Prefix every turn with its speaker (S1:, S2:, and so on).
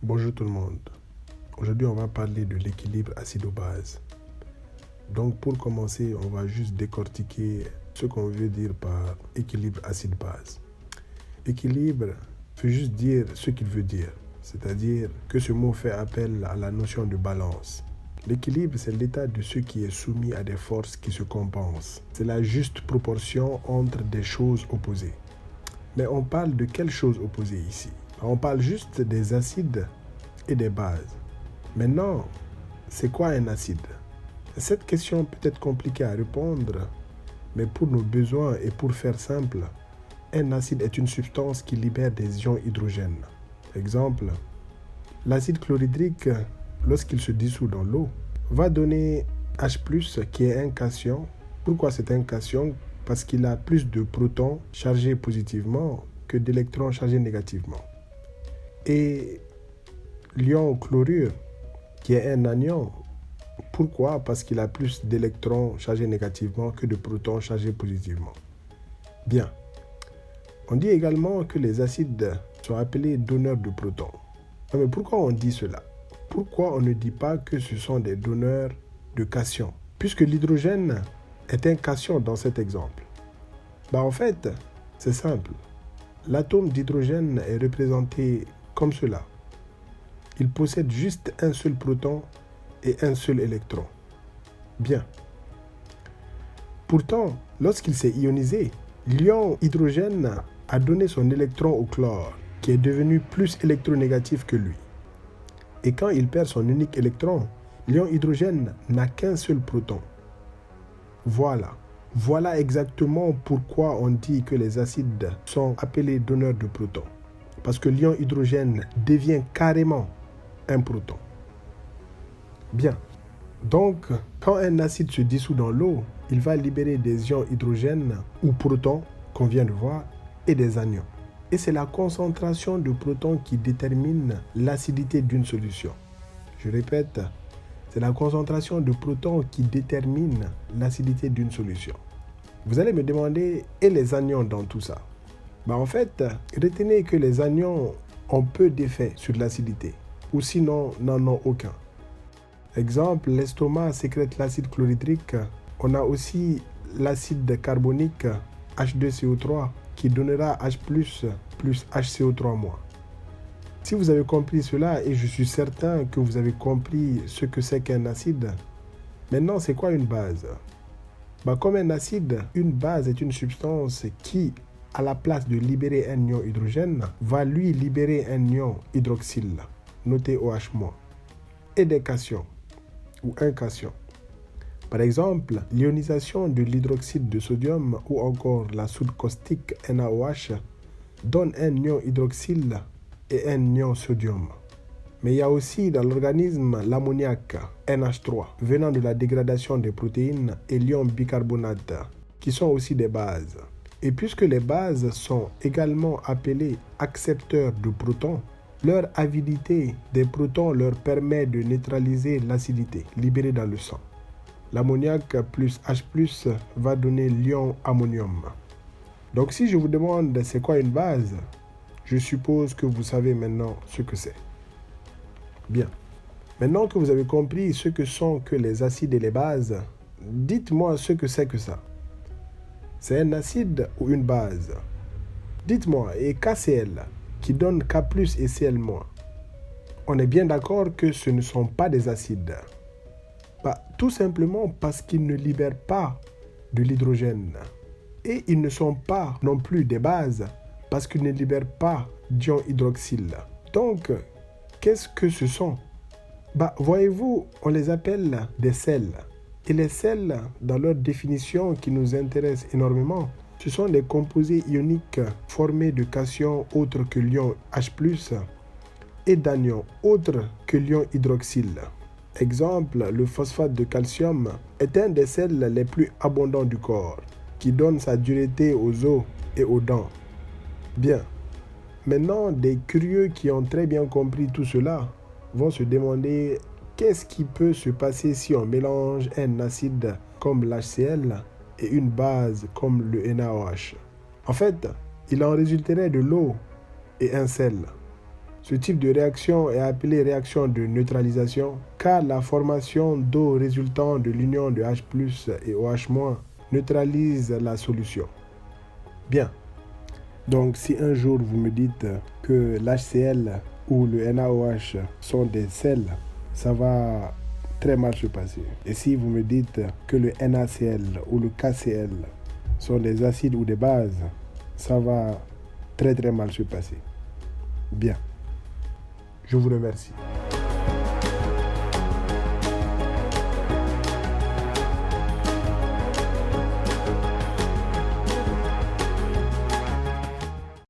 S1: Bonjour tout le monde. Aujourd'hui, on va parler de l'équilibre acido-base. Donc, pour commencer, on va juste décortiquer ce qu'on veut dire par équilibre acide-base. Équilibre veut juste dire ce qu'il veut dire, c'est-à-dire que ce mot fait appel à la notion de balance. L'équilibre, c'est l'état de ce qui est soumis à des forces qui se compensent. C'est la juste proportion entre des choses opposées. Mais on parle de quelles choses opposées ici? On parle juste des acides et des bases. Maintenant, c'est quoi un acide? Cette question peut être compliquée à répondre, mais pour nos besoins et pour faire simple, un acide est une substance qui libère des ions hydrogène. Exemple, l'acide chlorhydrique, lorsqu'il se dissout dans l'eau, va donner H+, qui est un cation. Pourquoi c'est un cation? Parce qu'il a plus de protons chargés positivement que d'électrons chargés négativement. Et l'ion chlorure, qui est un anion, pourquoi? Parce qu'il a plus d'électrons chargés négativement que de protons chargés positivement. Bien. On dit également que les acides sont appelés donneurs de protons. Mais pourquoi on dit cela? Pourquoi on ne dit pas que ce sont des donneurs de cations? Puisque l'hydrogène est un cation dans cet exemple. En fait, c'est simple. L'atome d'hydrogène est représenté comme cela. Il possède juste un seul proton et un seul électron. Bien. Pourtant, lorsqu'il s'est ionisé, l'ion hydrogène a donné son électron au chlore, qui est devenu plus électronégatif que lui. Et quand il perd son unique électron, l'ion hydrogène n'a qu'un seul proton. Voilà exactement pourquoi on dit que les acides sont appelés donneurs de protons. Parce que l'ion hydrogène devient carrément un proton. Bien. Donc, quand un acide se dissout dans l'eau, il va libérer des ions hydrogène ou protons, qu'on vient de voir, et des anions. Et c'est la concentration de protons qui détermine l'acidité d'une solution. Je répète, c'est la concentration de protons qui détermine l'acidité d'une solution. Vous allez me demander, et les anions dans tout ça? En fait, retenez que les anions ont peu d'effet sur l'acidité, ou sinon n'en ont aucun. Exemple, l'estomac sécrète l'acide chlorhydrique. On a aussi l'acide carbonique H2CO3 qui donnera H+, plus HCO3-. Si vous avez compris cela, et je suis certain que vous avez compris ce que c'est qu'un acide, maintenant c'est quoi une base? Comme un acide, une base est une substance qui, à la place de libérer un ion hydrogène, va lui libérer un ion hydroxyle, noté OH-, et des cations, ou un cation. Par exemple, l'ionisation de l'hydroxyde de sodium ou encore la soude caustique NaOH donne un ion hydroxyle et un ion sodium. Mais il y a aussi dans l'organisme l'ammoniac NH3 venant de la dégradation des protéines et l'ion bicarbonate qui sont aussi des bases. Et puisque les bases sont également appelées accepteurs de protons, leur avidité des protons leur permet de neutraliser l'acidité libérée dans le sang. L'ammoniac plus H+ va donner l'ion ammonium. Donc si je vous demande c'est quoi une base, je suppose que vous savez maintenant ce que c'est. Bien. Maintenant que vous avez compris ce que sont que les acides et les bases, dites-moi ce que c'est que ça. C'est un acide ou une base? Dites-moi, et KCl, qui donne K+ et Cl-. On est bien d'accord que ce ne sont pas des acides. Tout simplement parce qu'ils ne libèrent pas de l'hydrogène. Et ils ne sont pas non plus des bases parce qu'ils ne libèrent pas d'ion hydroxyle. Donc, qu'est-ce que ce sont? Voyez-vous, on les appelle des sels. Et les sels, dans leur définition qui nous intéresse énormément, ce sont des composés ioniques formés de cations autres que l'ion H+, et d'anions autres que l'ion hydroxyle. Exemple, le phosphate de calcium est un des sels les plus abondants du corps, qui donne sa dureté aux os et aux dents. Bien. Maintenant, des curieux qui ont très bien compris tout cela vont se demander qu'est-ce qui peut se passer si on mélange un acide comme l'HCl et une base comme le NaOH. En fait, il en résulterait de l'eau et un sel. Ce type de réaction est appelée réaction de neutralisation car la formation d'eau résultant de l'union de H+ et OH- neutralise la solution. Bien. Donc si un jour vous me dites que l'HCl ou le NaOH sont des sels, ça va très mal se passer. Et si vous me dites que le NaCl ou le KCl sont des acides ou des bases, ça va très mal se passer. Bien. Je vous remercie.